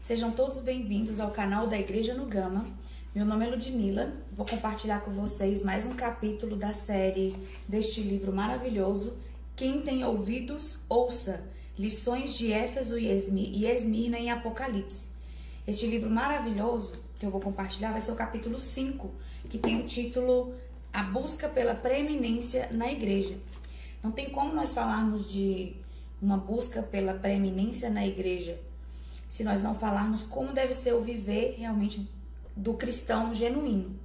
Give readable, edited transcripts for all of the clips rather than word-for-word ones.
Sejam todos bem-vindos ao canal da Igreja no Gama. Meu nome é Ludmila, vou compartilhar com vocês mais um capítulo da série deste livro maravilhoso. Quem tem ouvidos, ouça, lições de Éfeso e Esmirna em Apocalipse. Este livro maravilhoso que eu vou compartilhar vai ser o capítulo 5, que tem o título A Busca pela Preeminência na Igreja. Não tem como nós falarmos de uma busca pela preeminência na igreja se nós não falarmos como deve ser o viver realmente do cristão genuíno,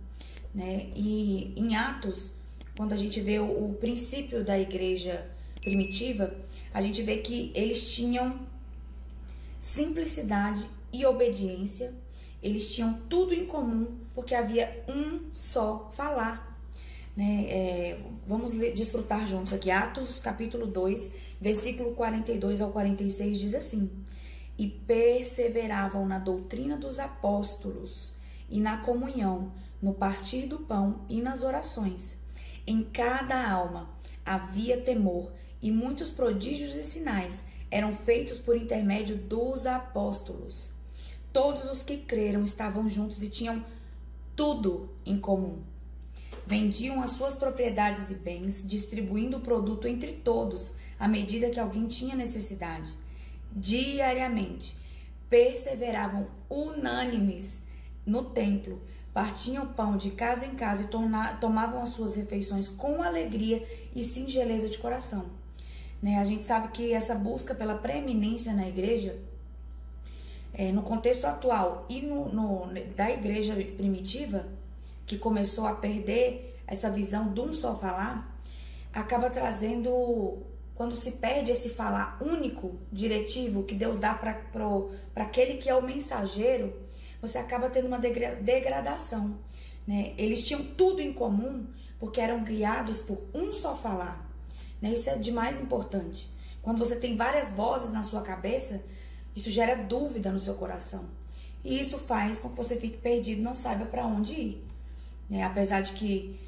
né? E em Atos, quando a gente vê o princípio da igreja primitiva, a gente vê que eles tinham simplicidade e obediência, eles tinham tudo em comum, porque havia um só falar, né? Vamos desfrutar juntos aqui. Atos capítulo 2, versículo 42 ao 46 diz assim: e perseveravam na doutrina dos apóstolos e na comunhão, no partir do pão e nas orações. Em cada alma havia temor, e muitos prodígios e sinais eram feitos por intermédio dos apóstolos. Todos os que creram estavam juntos e tinham tudo em comum. Vendiam as suas propriedades e bens, distribuindo o produto entre todos, à medida que alguém tinha necessidade. Diariamente, perseveravam unânimes no templo, partiam pão de casa em casa e tomavam as suas refeições com alegria e singeleza de coração. Né? A gente sabe que essa busca pela preeminência na igreja, no contexto atual e da igreja primitiva, que começou a perder essa visão de um só falar, acaba trazendo, quando se perde esse falar único, diretivo, que Deus dá para aquele que é o mensageiro, você acaba tendo uma degradação, né? Eles tinham tudo em comum porque eram guiados por um só falar, né? Isso é de mais importante. Quando você tem várias vozes na sua cabeça, isso gera dúvida no seu coração. E isso faz com que você fique perdido, não saiba para onde ir. Apesar de que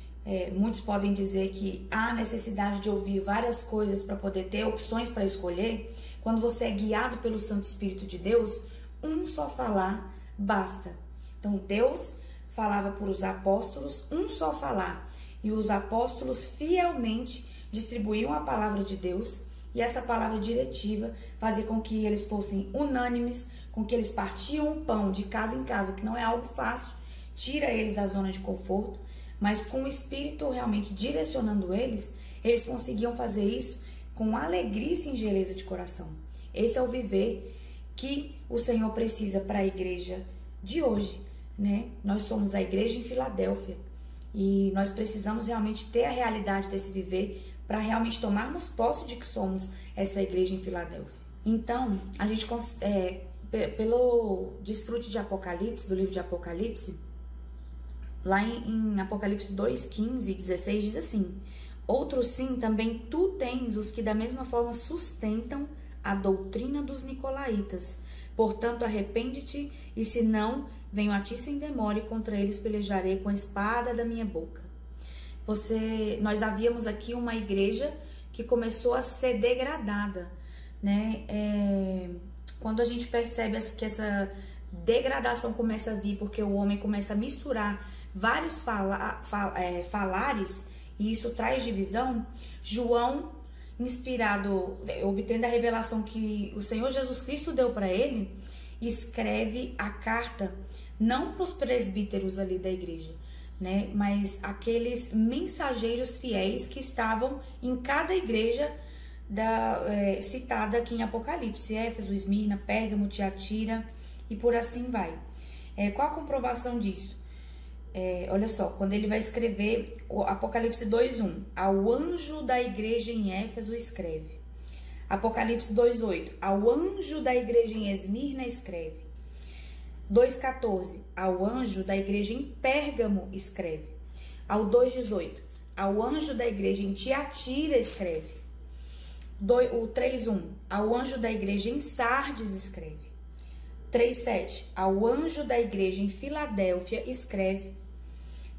muitos podem dizer que há necessidade de ouvir várias coisas para poder ter opções para escolher, quando você é guiado pelo Santo Espírito de Deus, um só falar basta. Então Deus falava por os apóstolos, um só falar, e os apóstolos fielmente distribuíam a palavra de Deus, e essa palavra diretiva fazia com que eles fossem unânimes, com que eles partiam o pão de casa em casa, que não é algo fácil, tira eles da zona de conforto, mas com o Espírito realmente direcionando eles, eles conseguiam fazer isso com alegria e singeleza de coração. Esse é o viver que o Senhor precisa para a igreja de hoje, né? Nós somos a igreja em Filadélfia e nós precisamos realmente ter a realidade desse viver para realmente tomarmos posse de que somos essa igreja em Filadélfia. Então, a gente pelo desfrute de Apocalipse, do livro de Apocalipse, lá em Apocalipse 2, 15 e 16 diz assim: outro sim, também tu tens os que da mesma forma sustentam a doutrina dos nicolaítas. Portanto, arrepende-te, e se não, venho a ti sem demora, e contra eles pelejarei com a espada da minha boca. Nós havíamos aqui uma igreja que começou a ser degradada, né? Quando a gente percebe que essa degradação começa a vir, porque o homem começa a misturar vários falares, e isso traz divisão, João, inspirado, obtendo a revelação que o Senhor Jesus Cristo deu para ele, escreve a carta não para os presbíteros ali da igreja, né, mas aqueles mensageiros fiéis que estavam em cada igreja citada aqui em Apocalipse: Éfeso, Esmirna, Pérgamo, Tiatira, e por assim vai. Qual a comprovação disso? Olha só, quando ele vai escrever o Apocalipse 2:1, ao anjo da igreja em Éfeso escreve. Apocalipse 2:8, ao anjo da igreja em Esmirna escreve. 2:14, ao anjo da igreja em Pérgamo escreve. Ao 2:18, ao anjo da igreja em Tiatira escreve. O 3:1, ao anjo da igreja em Sardes escreve. 3:7, ao anjo da igreja em Filadélfia escreve.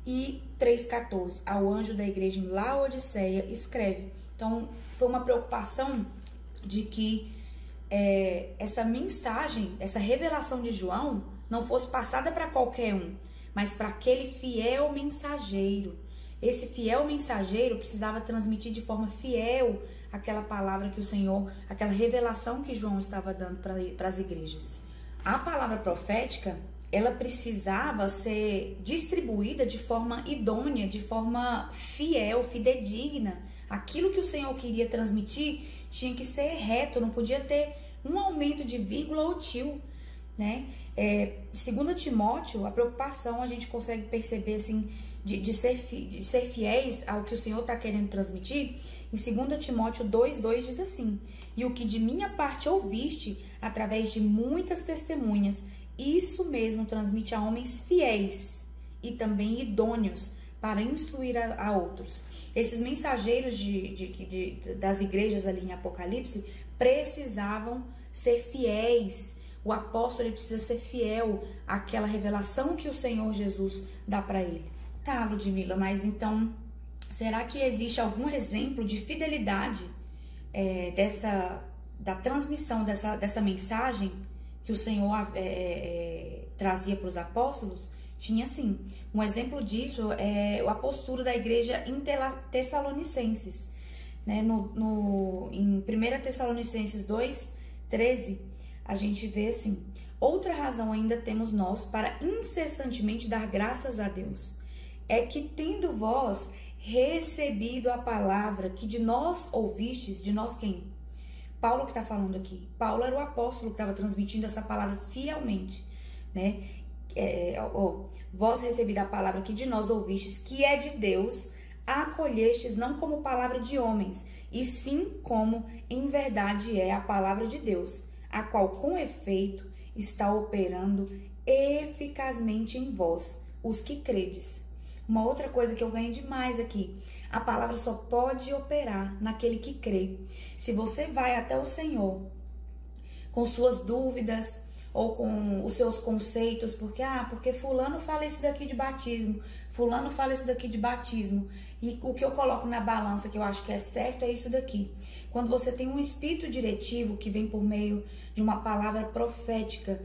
E 3:14, ao anjo da igreja em Laodiceia escreve. Então, foi uma preocupação de que essa mensagem, essa revelação de João não fosse passada para qualquer um, mas para aquele fiel mensageiro. Esse fiel mensageiro precisava transmitir de forma fiel aquela palavra que o Senhor, aquela revelação que João estava dando para as igrejas. A palavra profética, ela precisava ser distribuída de forma idônea, de forma fiel, fidedigna. Aquilo que o Senhor queria transmitir tinha que ser reto, não podia ter um aumento de vírgula ou tio, né? Segundo Timóteo, a preocupação a gente consegue perceber assim, de ser fiéis ao que o Senhor está querendo transmitir. Em 2 Timóteo 2:2 diz assim: e o que de minha parte ouviste, através de muitas testemunhas, isso mesmo transmite a homens fiéis e também idôneos para instruir a outros. Esses mensageiros das igrejas ali em Apocalipse precisavam ser fiéis. O apóstolo ele precisa ser fiel àquela revelação que o Senhor Jesus dá para ele. Tá, Ludmila, mas então, será que existe algum exemplo de fidelidade da transmissão dessa mensagem que o Senhor trazia para os apóstolos? Tinha sim. Um exemplo disso é a postura da igreja em Tessalonicenses. Né? Em 1 Tessalonicenses 2:13, a gente vê assim: outra razão ainda temos nós para incessantemente dar graças a Deus, é que tendo vós recebido a palavra que de nós ouvistes, de nós quem? Paulo que está falando aqui. Paulo era o apóstolo que estava transmitindo essa palavra fielmente, né? Vós recebido a palavra que de nós ouvistes, que é de Deus, a acolhestes não como palavra de homens, e sim como em verdade é a palavra de Deus, a qual com efeito está operando eficazmente em vós, os que credes. Uma outra coisa que eu ganho demais aqui: a palavra só pode operar naquele que crê. Se você vai até o Senhor com suas dúvidas ou com os seus conceitos, porque fulano fala isso daqui de batismo, fulano fala isso daqui de batismo, e o que eu coloco na balança que eu acho que é certo é isso daqui. Quando você tem um espírito diretivo que vem por meio de uma palavra profética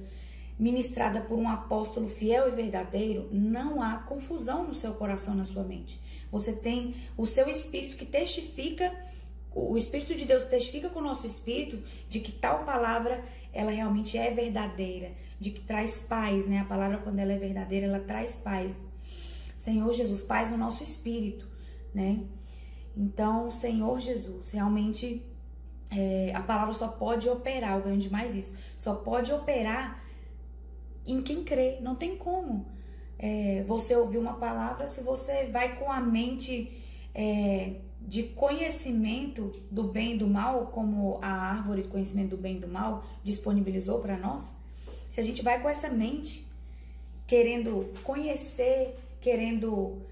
ministrada por um apóstolo fiel e verdadeiro, não há confusão no seu coração, na sua mente. Você tem o seu espírito que testifica, o Espírito de Deus testifica com o nosso espírito de que tal palavra, ela realmente é verdadeira, de que traz paz, né? A palavra, quando ela é verdadeira, ela traz paz. Senhor Jesus, paz no nosso espírito, né? Então, Senhor Jesus, realmente a palavra só pode operar, eu ganho demais isso, só pode operar em quem crê. Não tem como você ouvir uma palavra se você vai com a mente de conhecimento do bem e do mal, como a árvore de conhecimento do bem e do mal disponibilizou para nós. Se a gente vai com essa mente, querendo conhecer, querendo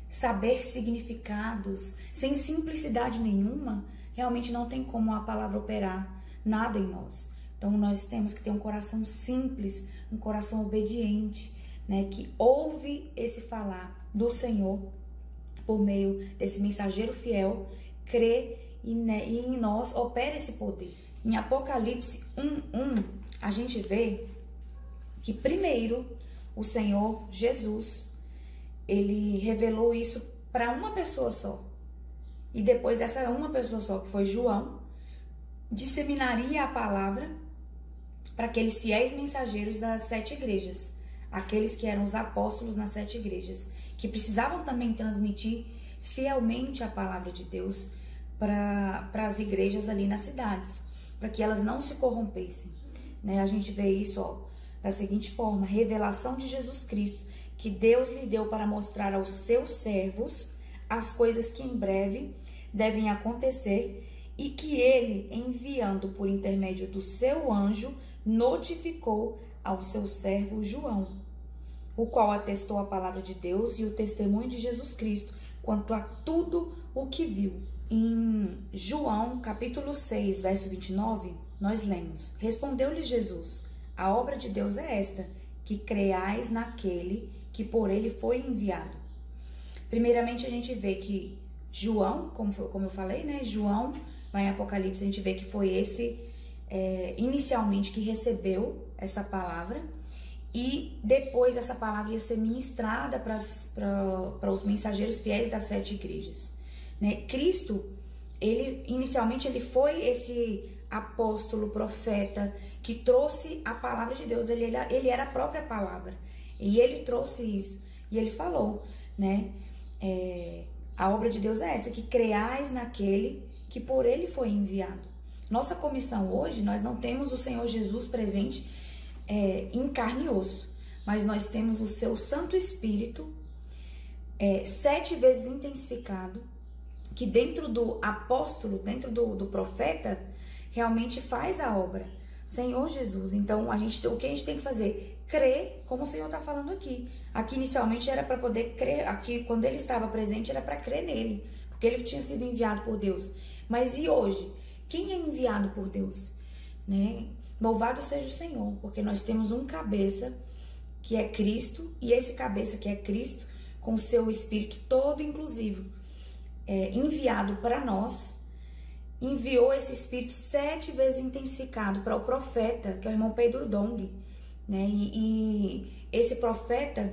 saber significados, sem simplicidade nenhuma, realmente não tem como a palavra operar nada em nós. Então nós temos que ter um coração simples, um coração obediente, né, que ouve esse falar do Senhor por meio desse mensageiro fiel, crê e em nós opera esse poder. Em Apocalipse 1:1, a gente vê que primeiro o Senhor Jesus, ele revelou isso para uma pessoa só. E depois essa uma pessoa só, que foi João, disseminaria a palavra para aqueles fiéis mensageiros das 7 igrejas, aqueles que eram os apóstolos nas 7 igrejas, que precisavam também transmitir fielmente a palavra de Deus para as igrejas ali nas cidades, para que elas não se corrompessem, né? A gente vê isso da seguinte forma: revelação de Jesus Cristo, que Deus lhe deu para mostrar aos seus servos as coisas que em breve devem acontecer, e que ele, enviando por intermédio do seu anjo, notificou ao seu servo João, o qual atestou a palavra de Deus e o testemunho de Jesus Cristo quanto a tudo o que viu. Em João, capítulo 6, verso 29, nós lemos: respondeu-lhe Jesus: a obra de Deus é esta, que creais naquele que por ele foi enviado. Primeiramente, a gente vê que João, como eu falei, né? João Lá em Apocalipse a gente vê que foi esse, inicialmente, que recebeu essa palavra. E depois essa palavra ia ser ministrada para os mensageiros fiéis das 7 igrejas. Né? Cristo, inicialmente ele foi esse apóstolo, profeta, que trouxe a palavra de Deus. Ele era a própria palavra. E ele trouxe isso. E ele falou, né? A obra de Deus é essa, que creais naquele que por ele foi enviado. Nossa comissão hoje, nós não temos o Senhor Jesus presente em carne e osso, mas nós temos o seu Santo Espírito 7 vezes intensificado, que dentro do apóstolo, dentro do profeta, realmente faz a obra. Senhor Jesus. Então, o que a gente tem que fazer? Crer, como o Senhor está falando aqui. Aqui inicialmente era para poder crer, aqui quando ele estava presente era para crer nele, porque ele tinha sido enviado por Deus. Mas e hoje? Quem é enviado por Deus? Né? Louvado seja o Senhor, porque nós temos um cabeça que é Cristo, e esse cabeça que é Cristo, com o seu Espírito todo inclusivo, enviado para nós, enviou esse Espírito 7 vezes intensificado para o profeta, que é o irmão Pedro Dong, né? E esse profeta,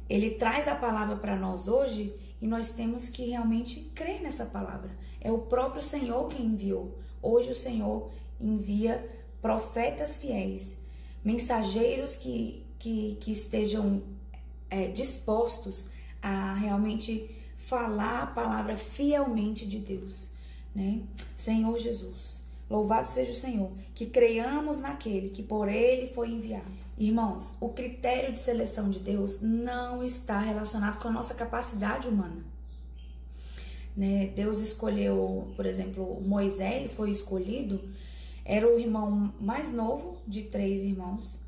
ele traz a palavra para nós hoje, e nós temos que realmente crer nessa palavra. É o próprio Senhor quem enviou. Hoje o Senhor envia profetas fiéis, mensageiros que estejam dispostos a realmente falar a palavra fielmente de Deus, né? Senhor Jesus, louvado seja o Senhor, que creiamos naquele que por ele foi enviado. Irmãos, o critério de seleção de Deus não está relacionado com a nossa capacidade humana. Né? Deus escolheu, por exemplo, Moisés foi escolhido, era o irmão mais novo de 3 irmãos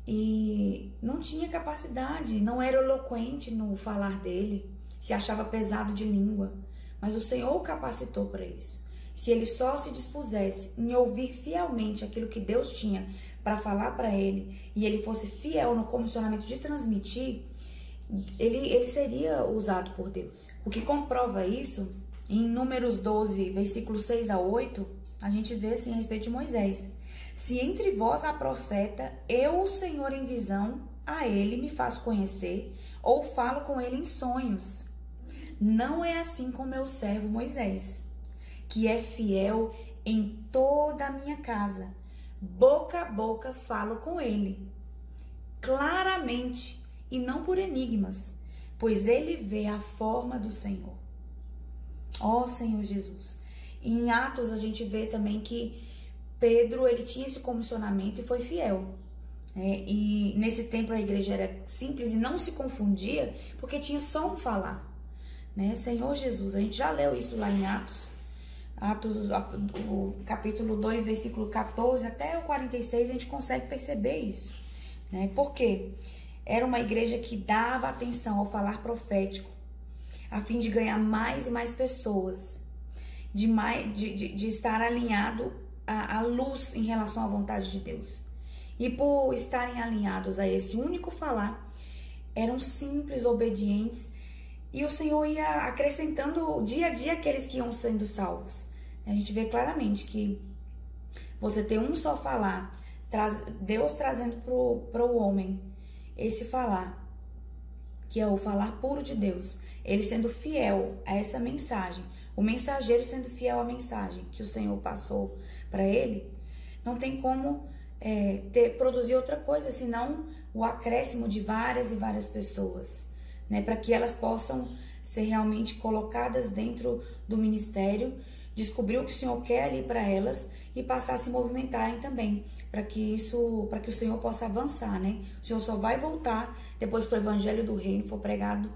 e não tinha capacidade, não era eloquente no falar dele, se achava pesado de língua, mas o Senhor o capacitou para isso. Se ele só se dispusesse em ouvir fielmente aquilo que Deus tinha para falar para ele, e ele fosse fiel no comissionamento de transmitir, ele seria usado por Deus. O que comprova isso, em Números 12, versículos 6 a 8, a gente vê assim a respeito de Moisés. Se entre vós há profeta, eu, o Senhor, em visão, a ele me faço conhecer, ou falo com ele em sonhos. Não é assim com meu servo Moisés, que é fiel em toda a minha casa. Boca a boca falo com ele, claramente, e não por enigmas, pois ele vê a forma do Senhor. Ó Senhor Jesus. Em Atos a gente vê também que Pedro, ele tinha esse comissionamento e foi fiel. E nesse tempo a igreja era simples e não se confundia, porque tinha só um falar. Né? Senhor Jesus, a gente já leu isso lá em Atos, o capítulo 2, versículo 14 até o 46, a gente consegue perceber isso. Né? Por quê? Era uma igreja que dava atenção ao falar profético, a fim de ganhar mais e mais pessoas, de estar alinhado à luz em relação à vontade de Deus. E por estarem alinhados a esse único falar, eram simples, obedientes, e o Senhor ia acrescentando dia a dia aqueles que iam sendo salvos. A gente vê claramente que você ter um só falar, Deus trazendo para o homem esse falar, que é o falar puro de Deus, ele sendo fiel a essa mensagem, o mensageiro sendo fiel à mensagem que o Senhor passou para ele, não tem como produzir outra coisa, senão o acréscimo de várias e várias pessoas, né, para que elas possam ser realmente colocadas dentro do ministério, descobrir o que o Senhor quer ali para elas e passar a se movimentarem também, para que o Senhor possa avançar, né? O Senhor só vai voltar depois que o evangelho do reino for pregado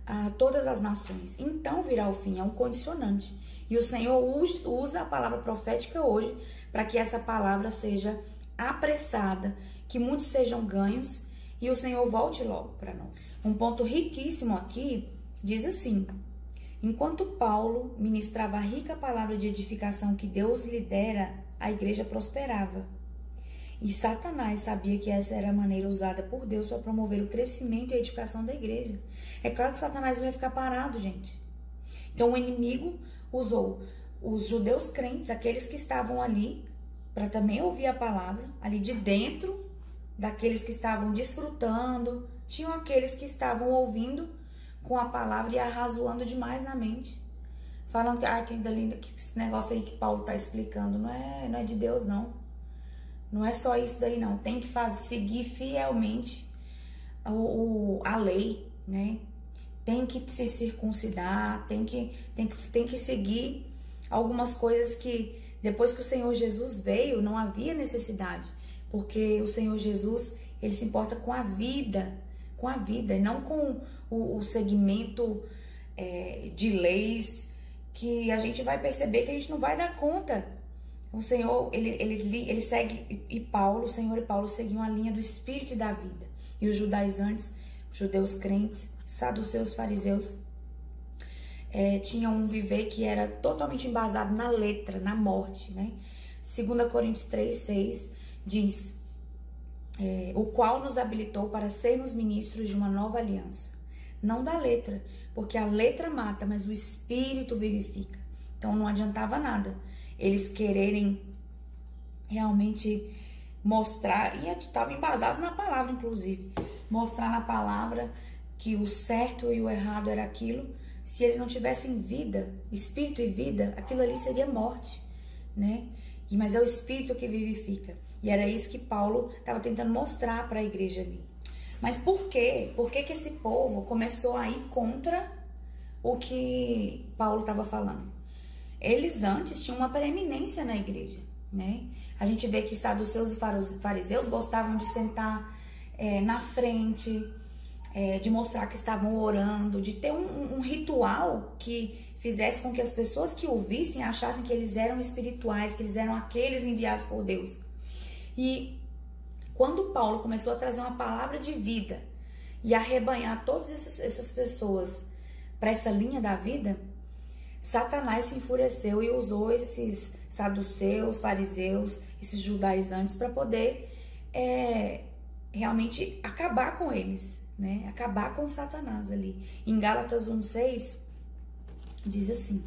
a todas as nações. Então virá o fim, é um condicionante. E o Senhor usa a palavra profética hoje para que essa palavra seja apressada, que muitos sejam ganhos e o Senhor volte logo para nós. Um ponto riquíssimo aqui diz assim: enquanto Paulo ministrava a rica palavra de edificação que Deus lhe dera, a igreja prosperava. E Satanás sabia que essa era a maneira usada por Deus para promover o crescimento e a edificação da igreja. É claro que Satanás não ia ficar parado, gente. Então o inimigo usou os judeus crentes, aqueles que estavam ali para também ouvir a palavra, ali de dentro daqueles que estavam desfrutando, tinham aqueles que estavam ouvindo com a palavra e arrazoando demais na mente, falando que aquele dali, esse negócio aí que Paulo está explicando não é de Deus, não. Não é só isso daí, não. Tem que seguir fielmente a lei, né? Tem que se circuncidar, tem que seguir algumas coisas que depois que o Senhor Jesus veio, não havia necessidade. Porque o Senhor Jesus, ele se importa com a vida, e não com o segmento de leis que a gente vai perceber que a gente não vai dar conta. O Senhor, ele segue, o Senhor e Paulo seguiam a linha do Espírito e da vida. E os judaizantes, os judeus crentes, saduceus, fariseus, tinham um viver que era totalmente embasado na letra, na morte, né? 2 Coríntios 3:6 diz, o qual nos habilitou para sermos ministros de uma nova aliança. Não da letra, porque a letra mata, mas o Espírito vivifica. Então não adiantava nada eles quererem realmente mostrar, e estavam embasados na palavra, inclusive, mostrar na palavra que o certo e o errado era aquilo. Se eles não tivessem vida, espírito e vida, aquilo ali seria morte, né? Mas é o Espírito que vivifica. E era isso que Paulo estava tentando mostrar para a igreja ali. Mas por quê? Por que esse povo começou a ir contra o que Paulo estava falando? Eles antes tinham uma preeminência na igreja, né? A gente vê que saduceus e fariseus gostavam de sentar na frente, de mostrar que estavam orando, de ter um ritual que fizesse com que as pessoas que ouvissem achassem que eles eram espirituais, que eles eram aqueles enviados por Deus. E quando Paulo começou a trazer uma palavra de vida e arrebanhar todas essas pessoas para essa linha da vida, Satanás se enfureceu e usou esses saduceus, fariseus, esses judaizantes para poder realmente acabar com eles, né? Acabar com Satanás ali. Em Gálatas 1:6 diz assim: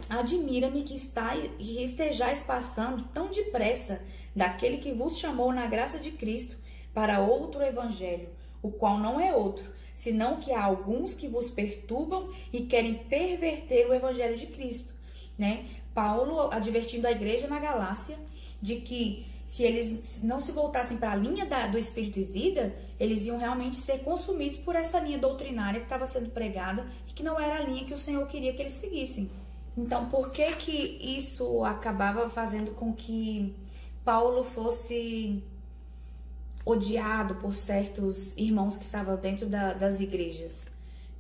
admira-me que estejais passando tão depressa daquele que vos chamou na graça de Cristo para outro evangelho, o qual não é outro, senão que há alguns que vos perturbam e querem perverter o evangelho de Cristo, né? Paulo advertindo a igreja na Galácia de que se eles não se voltassem para a linha do Espírito e vida, eles iam realmente ser consumidos por essa linha doutrinária que estava sendo pregada e que não era a linha que o Senhor queria que eles seguissem. Então, por que que isso acabava fazendo com que Paulo fosse odiado por certos irmãos que estavam dentro das igrejas,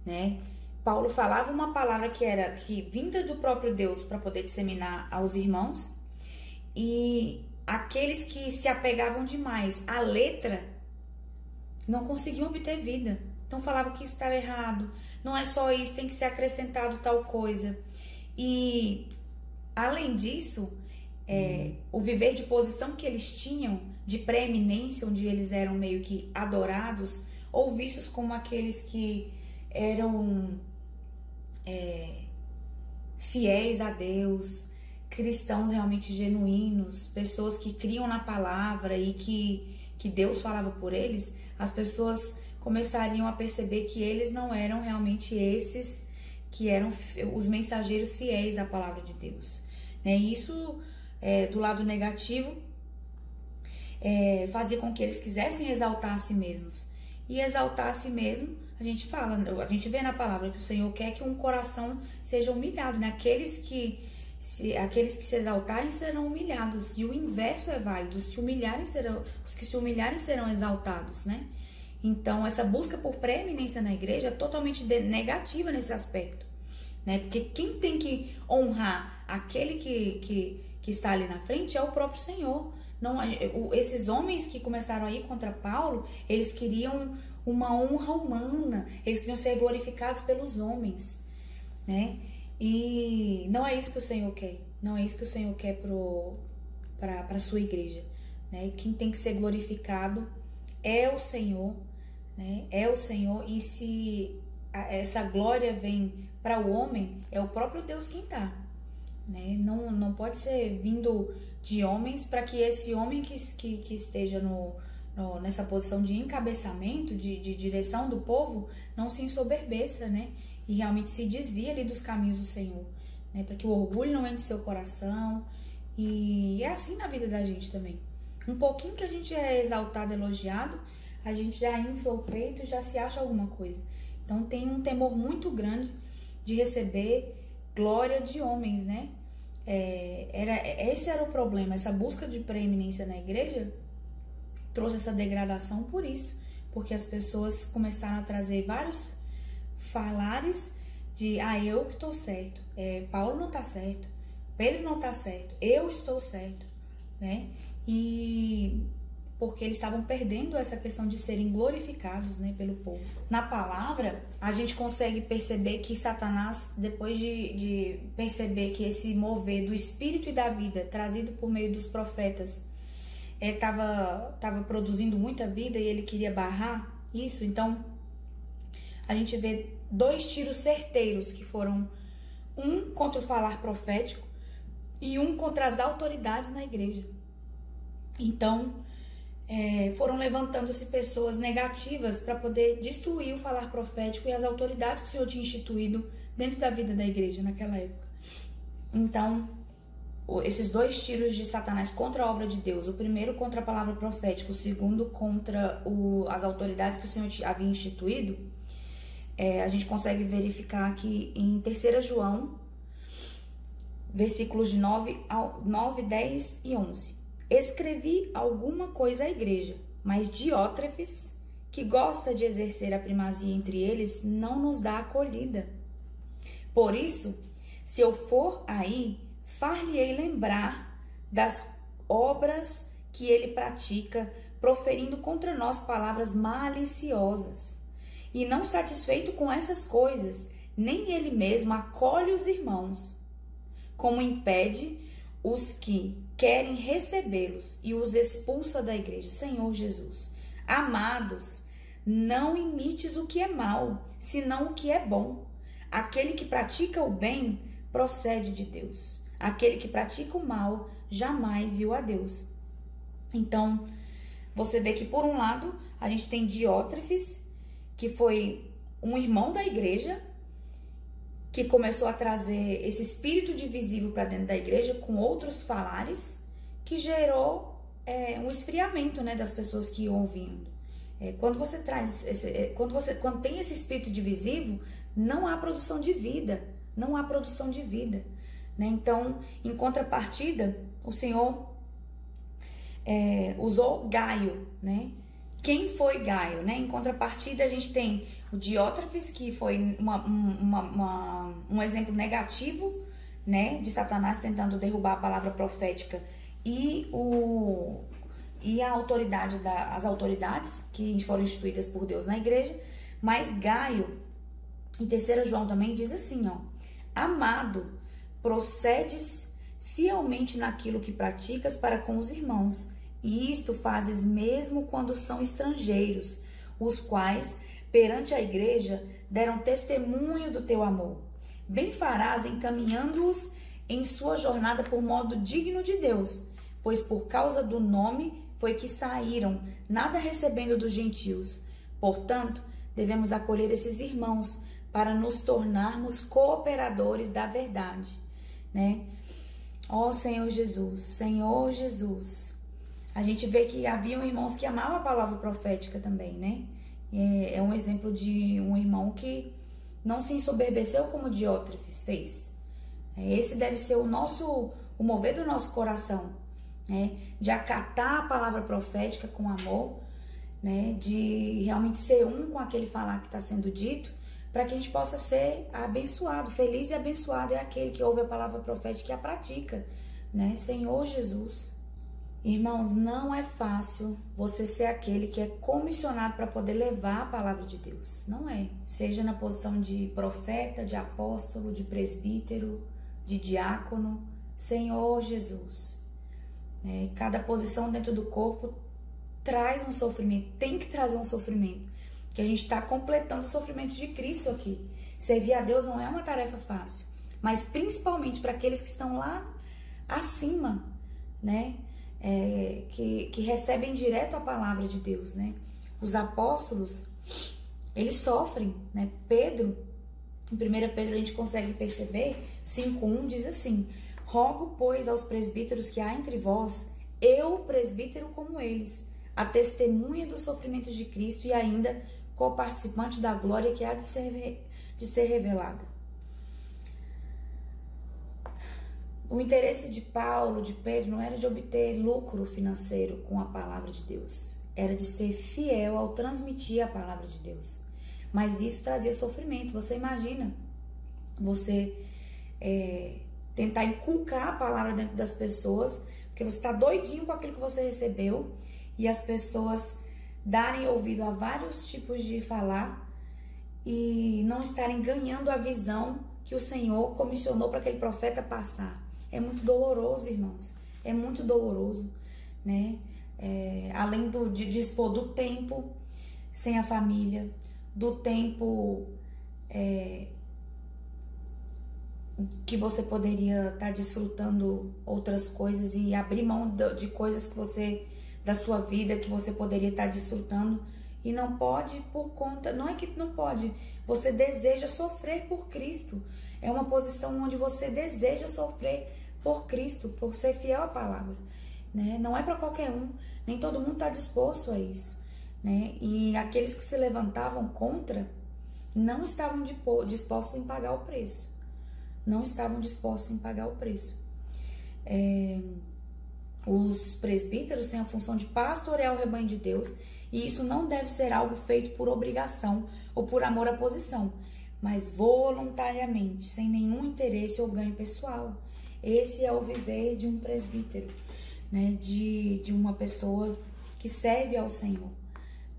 né? Paulo falava uma palavra que vinda do próprio Deus para poder disseminar aos irmãos, e aqueles que se apegavam demais à letra não conseguiam obter vida. Então falavam que isso estava errado, não é só isso, tem que ser acrescentado tal coisa. E além disso, o viver de posição que eles tinham, de preeminência, onde eles eram meio que adorados, ou vistos como aqueles que eram fiéis a Deus, cristãos realmente genuínos, pessoas que criam na palavra e que Deus falava por eles, as pessoas começariam a perceber que eles não eram realmente esses que eram os mensageiros fiéis da palavra de Deus, né? Isso, do lado negativo, fazia com que eles quisessem exaltar a si mesmos. E exaltar a si mesmo, a gente vê na palavra que o Senhor quer que um coração seja humilhado, né? Aqueles que se exaltarem serão humilhados, e o inverso é válido, os que se humilharem serão exaltados, né? Então, essa busca por preeminência na igreja é totalmente negativa nesse aspecto, né? Porque quem tem que honrar aquele que está ali na frente é o próprio Senhor. Não, esses homens que começaram a ir contra Paulo, eles queriam uma honra humana, eles queriam ser glorificados pelos homens, né? E não é isso que o Senhor quer, não é isso que o Senhor quer para a sua igreja, né? Quem tem que ser glorificado é o Senhor, né? É o Senhor, e se essa glória vem para o homem, é o próprio Deus quem dá, né? Não pode ser vindo de homens, para que esse homem que esteja nessa posição de encabeçamento, de direção do povo, não se ensoberbeça, né? E realmente se desvie ali dos caminhos do Senhor, né? Para que o orgulho não entre em seu coração. E é assim na vida da gente também. Um pouquinho que a gente é exaltado, elogiado, a gente já infla o peito e já se acha alguma coisa. Então tem um temor muito grande de receber glória de homens, né? Esse era o problema, essa busca de preeminência na igreja trouxe essa degradação por isso, porque as pessoas começaram a trazer vários falares de eu que estou certo, Paulo não está certo, Pedro não está certo, eu estou certo, né? E porque eles estavam perdendo essa questão de serem glorificados, né, pelo povo. Na palavra, a gente consegue perceber que Satanás, depois de perceber que esse mover do espírito e da vida trazido por meio dos profetas estava produzindo muita vida e ele queria barrar isso, então a gente vê 2 tiros certeiros que foram um contra o falar profético e um contra as autoridades na igreja. Então, foram levantando-se pessoas negativas para poder destruir o falar profético e as autoridades que o Senhor tinha instituído dentro da vida da igreja naquela época. Então, esses 2 tiros de Satanás contra a obra de Deus, o primeiro contra a palavra profética, o segundo contra as autoridades que o Senhor havia instituído, a gente consegue verificar aqui em 3 João, versículos de 9, 10 e 11. Escrevi alguma coisa à igreja, mas Diótrefes, que gosta de exercer a primazia entre eles, não nos dá acolhida. Por isso, se eu for aí, far-lhe-ei lembrar das obras que ele pratica, proferindo contra nós palavras maliciosas. E não satisfeito com essas coisas, nem ele mesmo acolhe os irmãos, como impede os que querem recebê-los e os expulsa da igreja. Senhor Jesus, amados, não imites o que é mal, senão o que é bom. Aquele que pratica o bem procede de Deus. Aquele que pratica o mal jamais viu a Deus. Então, você vê que por um lado, a gente tem Diótrefes, que foi um irmão da igreja, que começou a trazer esse espírito divisível para dentro da igreja com outros falares, que gerou um esfriamento, né, das pessoas que iam ouvindo. Quando você traz quando tem esse espírito divisível, não há produção de vida, né? Então, em contrapartida, o Senhor usou Gaio, né? Quem foi Gaio, né? Em contrapartida, a gente tem o Diótrefes, que foi um exemplo negativo, né, de Satanás tentando derrubar a palavra profética e as autoridades que foram instituídas por Deus na igreja. Mas Gaio, em 3 João também, diz assim, amado, procedes fielmente naquilo que praticas para com os irmãos, e isto fazes mesmo quando são estrangeiros, os quais, perante a igreja, deram testemunho do teu amor. Bem farás encaminhando-os em sua jornada por modo digno de Deus, pois por causa do nome foi que saíram, nada recebendo dos gentios. Portanto, devemos acolher esses irmãos para nos tornarmos cooperadores da verdade, né? Ó Senhor Jesus, a gente vê que haviam irmãos que amavam a palavra profética também, né? É um exemplo de um irmão que não se ensoberbeceu como Diótrefes fez. Esse deve ser o mover do nosso coração, né? De acatar a palavra profética com amor, né? De realmente ser um com aquele falar que está sendo dito, para que a gente possa ser abençoado. Feliz e abençoado é aquele que ouve a palavra profética e a pratica, né? Senhor Jesus. Irmãos, não é fácil você ser aquele que é comissionado para poder levar a palavra de Deus. Não é. Seja na posição de profeta, de apóstolo, de presbítero, de diácono. Senhor Jesus. Cada posição dentro do corpo traz um sofrimento, tem que trazer um sofrimento. Que a gente está completando os sofrimentos de Cristo aqui. Servir a Deus não é uma tarefa fácil. mas principalmente para aqueles que estão lá acima, né? Que recebem direto a palavra de Deus, né? Os apóstolos, eles sofrem, né? Pedro, em 1 Pedro a gente consegue perceber, 5:1 diz assim: rogo, pois, aos presbíteros que há entre vós, eu, presbítero como eles, a testemunha dos sofrimentos de Cristo e ainda coparticipante da glória que há de ser revelada. O interesse de Paulo, de Pedro, não era de obter lucro financeiro com a palavra de Deus. Era de ser fiel ao transmitir a palavra de Deus. Mas isso trazia sofrimento. Você imagina você tentar inculcar a palavra dentro das pessoas, porque você está doidinho com aquilo que você recebeu, e as pessoas darem ouvido a vários tipos de falar e não estarem ganhando a visão que o Senhor comissionou para aquele profeta passar. É muito doloroso, irmãos. É muito doloroso, né? Além de dispor do tempo sem a família, do tempo que você poderia estar desfrutando outras coisas e abrir mão de coisas que você, da sua vida, que você poderia estar desfrutando e não pode por conta, não é que não pode, você deseja sofrer por Cristo. É uma posição onde você deseja sofrer por Cristo, por ser fiel à palavra, né? Não é para qualquer um, nem todo mundo está disposto a isso, né? E aqueles que se levantavam contra não estavam dispostos em pagar o preço, não estavam dispostos em pagar o preço. Os presbíteros têm a função de pastorear o rebanho de Deus, e isso não deve ser algo feito por obrigação ou por amor à posição, mas voluntariamente, sem nenhum interesse ou ganho pessoal. Esse é o viver de um presbítero, né? De uma pessoa que serve ao Senhor,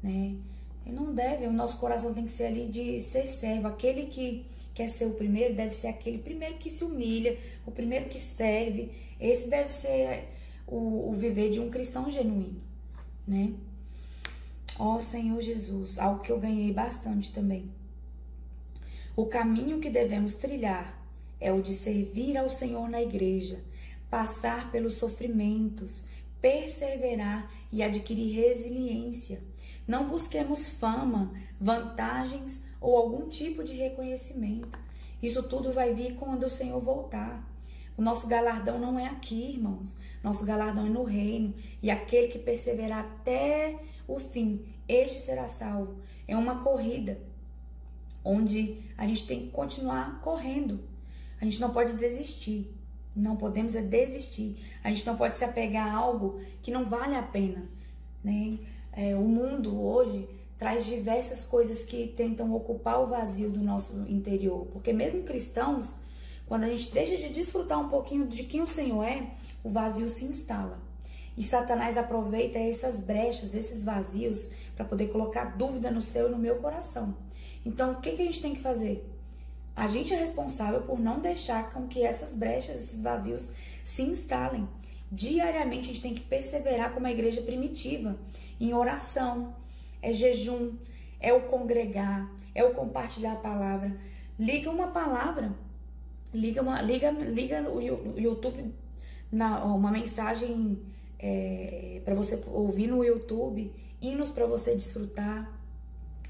né? E não deve, o nosso coração tem que ser ali de ser servo. Aquele que quer ser o primeiro deve ser aquele primeiro que se humilha, o primeiro que serve. Esse deve ser o viver de um cristão genuíno, né? Ó Senhor Jesus, algo que eu ganhei bastante também. O caminho que devemos trilhar é o de servir ao Senhor na igreja, passar pelos sofrimentos, perseverar e adquirir resiliência. Não busquemos fama, vantagens ou algum tipo de reconhecimento. Isso tudo vai vir quando o Senhor voltar. O nosso galardão não é aqui, irmãos. Nosso galardão é no reino. E aquele que perseverar até o fim, este será salvo. É uma corrida onde a gente tem que continuar correndo. A gente não pode desistir. Não podemos desistir. A gente não pode se apegar a algo que não vale a pena, né? O mundo hoje traz diversas coisas que tentam ocupar o vazio do nosso interior. Porque mesmo cristãos, quando a gente deixa de desfrutar um pouquinho de quem o Senhor é, o vazio se instala. E Satanás aproveita essas brechas, esses vazios, para poder colocar dúvida no seu e no meu coração. Então, o que a gente tem que fazer? A gente é responsável por não deixar com que essas brechas, esses vazios se instalem. Diariamente a gente tem que perseverar como a igreja primitiva, em oração, é jejum, é o congregar, é o compartilhar a palavra. Liga uma palavra, liga o YouTube, uma mensagem para você ouvir no YouTube, hinos para você desfrutar.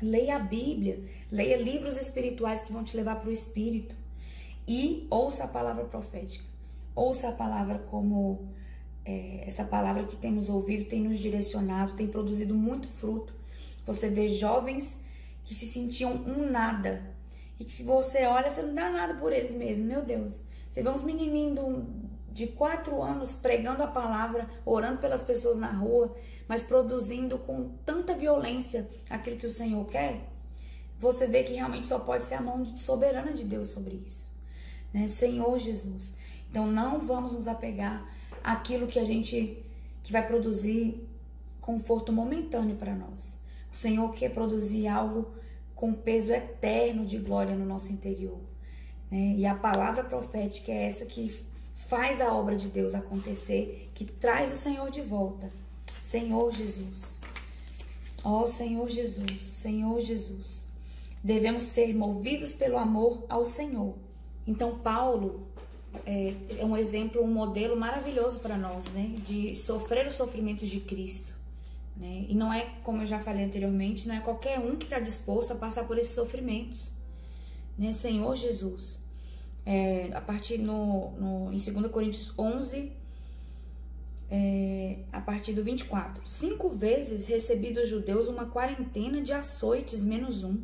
Leia a Bíblia, leia livros espirituais que vão te levar para o Espírito e ouça a palavra profética. Ouça a palavra como essa palavra que temos ouvido tem nos direcionado, tem produzido muito fruto. Você vê jovens que se sentiam um nada e que se você olha, você não dá nada por eles mesmos. Meu Deus, você vê uns menininhos de 4 anos pregando a palavra, orando pelas pessoas na rua, mas produzindo com tanta violência aquilo que o Senhor quer. Você vê que realmente só pode ser a mão soberana de Deus sobre isso, né? Senhor Jesus. Então não vamos nos apegar àquilo que vai produzir conforto momentâneo para nós. O Senhor quer produzir algo com peso eterno de glória no nosso interior, né? E a palavra profética é essa que faz a obra de Deus acontecer, que traz o Senhor de volta. Senhor Jesus. Ó Senhor Jesus, Senhor Jesus. Devemos ser movidos pelo amor ao Senhor Então, Paulo é um exemplo, um modelo maravilhoso para nós, né? De sofrer os sofrimentos de Cristo, né? E não é, como eu já falei anteriormente, não é qualquer um que está disposto a passar por esses sofrimentos, né? Senhor Jesus. A partir em 2 Coríntios 11, a partir do 24. 5 vezes recebi dos judeus uma quarentena de açoites menos um.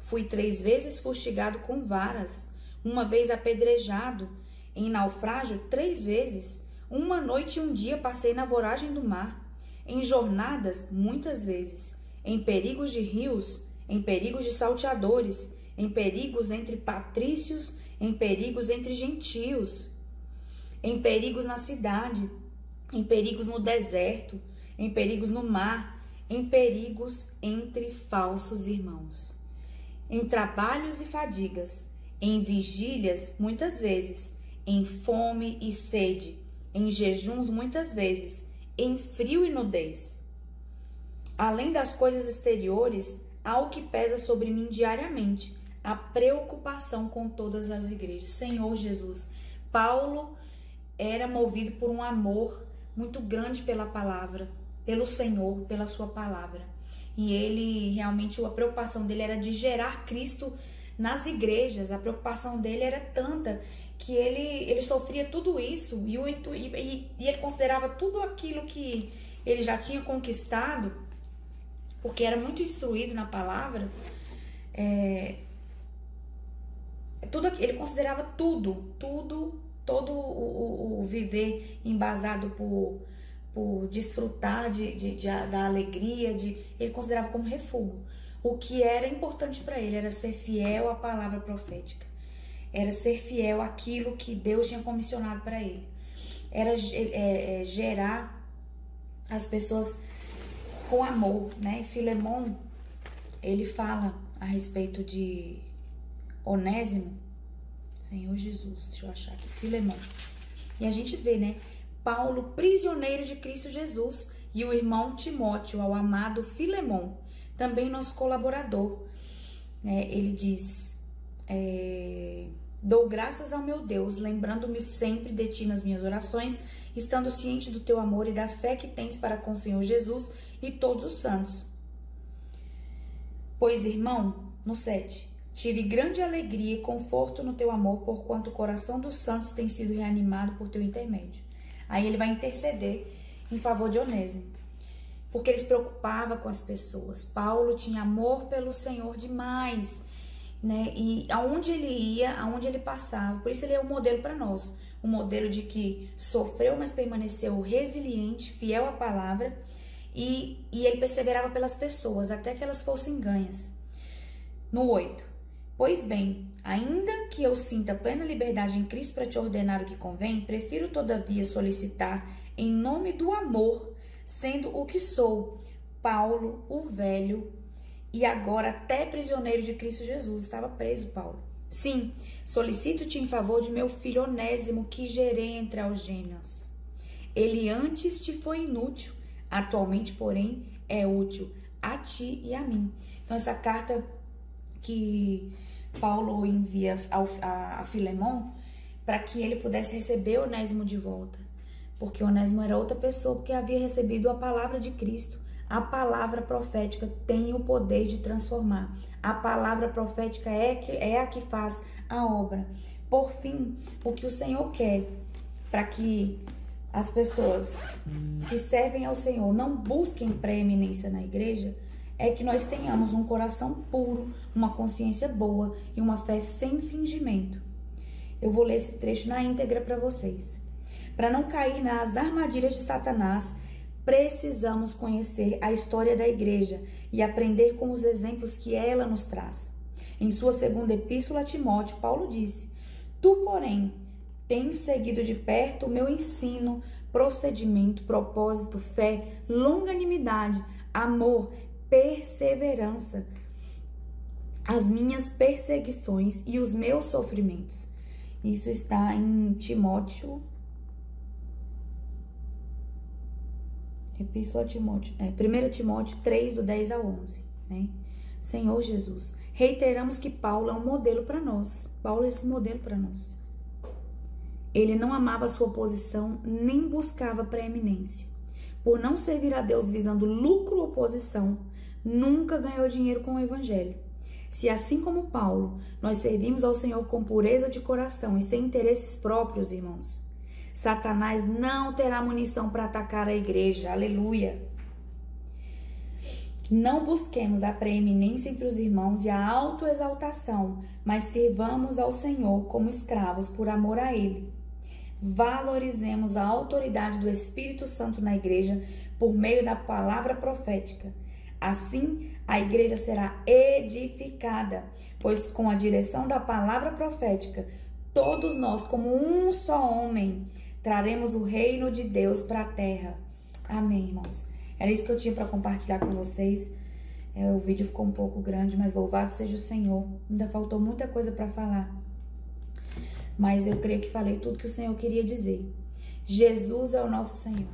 Fui 3 vezes fustigado com varas, uma vez apedrejado, em naufrágio 3 vezes. Uma noite e um dia passei na voragem do mar, em jornadas muitas vezes, em perigos de rios, em perigos de salteadores, em perigos entre patrícios, em perigos entre gentios, em perigos na cidade, em perigos no deserto, em perigos no mar, em perigos entre falsos irmãos, em trabalhos e fadigas, em vigílias muitas vezes, em fome e sede, em jejuns muitas vezes, em frio e nudez. Além das coisas exteriores, há o que pesa sobre mim diariamente, a preocupação com todas as igrejas. Senhor Jesus, Paulo era movido por um amor muito grande pela palavra, pelo Senhor, pela sua palavra. E ele realmente, a preocupação dele era de gerar Cristo nas igrejas. A preocupação dele era tanta que ele sofria tudo isso e ele considerava tudo aquilo que ele já tinha conquistado, porque era muito instruído na palavra, ele considerava todo o viver embasado por desfrutar da alegria, ele considerava como refúgio. O que era importante para ele era ser fiel à palavra profética, era ser fiel àquilo que Deus tinha comissionado para ele, era gerar as pessoas com amor, né? Filemon, ele fala a respeito de Onésimo, Senhor Jesus, deixa eu achar aqui, Filemon. E a gente vê, né? Paulo, prisioneiro de Cristo Jesus, e o irmão Timóteo, ao amado Filemon, também nosso colaborador. Ele diz, dou graças ao meu Deus, lembrando-me sempre de ti nas minhas orações, estando ciente do teu amor e da fé que tens para com o Senhor Jesus e todos os santos. Pois, irmão, no 7, tive grande alegria e conforto no teu amor, porquanto o coração dos santos tem sido reanimado por teu intermédio. Aí ele vai interceder em favor de Onésimo, porque ele se preocupava com as pessoas. Paulo tinha amor pelo Senhor demais, né? E aonde ele ia, aonde ele passava, por isso ele é um modelo para nós, um modelo de que sofreu, mas permaneceu resiliente, fiel à palavra, e ele perseverava pelas pessoas, até que elas fossem ganhas. No 8, pois bem, ainda que eu sinta plena liberdade em Cristo para te ordenar o que convém, prefiro todavia solicitar em nome do amor, sendo o que sou, Paulo, o velho, e agora até prisioneiro de Cristo Jesus. Estava preso, Paulo. Sim, solicito-te em favor de meu filho Onésimo, que gerei entre algemas. Ele antes te foi inútil, atualmente, porém, é útil a ti e a mim. Então, essa carta que Paulo envia a Filemon, para que ele pudesse receber Onésimo de volta, porque Onésimo era outra pessoa, porque havia recebido a palavra de Cristo. A palavra profética tem o poder de transformar. A palavra profética é a que faz a obra. Por fim, o que o Senhor quer para que as pessoas que servem ao Senhor não busquem preeminência na igreja, é que nós tenhamos um coração puro, uma consciência boa e uma fé sem fingimento. Eu vou ler esse trecho na íntegra para vocês. Para não cair nas armadilhas de Satanás, precisamos conhecer a história da igreja e aprender com os exemplos que ela nos traz. Em sua segunda epístola a Timóteo, Paulo disse: tu, porém, tens seguido de perto o meu ensino, procedimento, propósito, fé, longanimidade, amor, perseverança, as minhas perseguições e os meus sofrimentos. Isso está em Timóteo, Epístola a Timóteo, 1 Timóteo 3, do 10 ao 11, né? Senhor Jesus, reiteramos que Paulo é um modelo para nós. Paulo é esse modelo para nós. Ele não amava sua posição, nem buscava preeminência. Por não servir a Deus visando lucro ou posição, nunca ganhou dinheiro com o evangelho. Se assim como Paulo, nós servimos ao Senhor com pureza de coração e sem interesses próprios, irmãos, Satanás não terá munição para atacar a igreja. Aleluia! Não busquemos a preeminência entre os irmãos e a autoexaltação, mas sirvamos ao Senhor como escravos por amor a Ele. Valorizemos a autoridade do Espírito Santo na igreja por meio da palavra profética. Assim, a igreja será edificada, pois com a direção da palavra profética, todos nós, como um só homem, traremos o reino de Deus para a terra. Amém, irmãos. Era isso que eu tinha para compartilhar com vocês. O vídeo ficou um pouco grande, mas louvado seja o Senhor. Ainda faltou muita coisa para falar. Mas eu creio que falei tudo que o Senhor queria dizer. Jesus é o nosso Senhor.